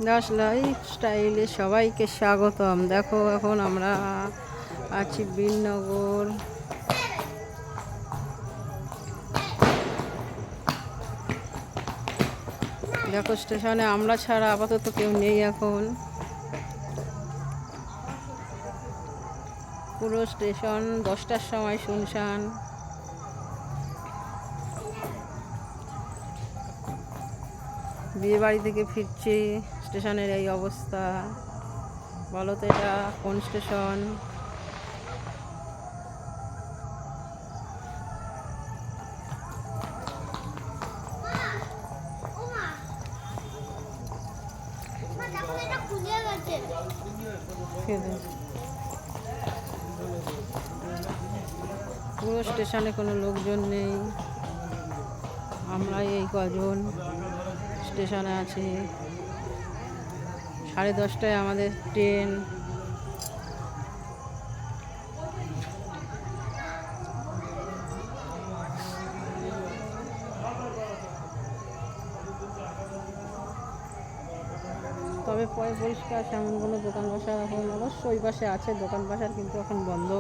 দাস লাইফস্টাইলে সবাইকে স্বাগতম। দেখো এখন আমরা আছি বীরনগর। দেখো স্টেশনে আমরা ছাড়া আপাতত কেউ নেই এখন। পুরো স্টেশন 10টার সময় শুনশান। বিয়ে বাড়ি থেকে ফিরছি, স্টেশনের এই অবস্থা। বলো তো এটা কোন স্টেশন? পুরো স্টেশনে কোনো লোকজন নেই, আমরা এই কজন স্টেশনে আছি। 10:30টায় আমাদের ট্রেন। তবে পরিষ্কার তেমন কোনো দোকান বসার এখন অবশ্যই ওই পাশে আছে দোকান বসার, কিন্তু এখন বন্ধ।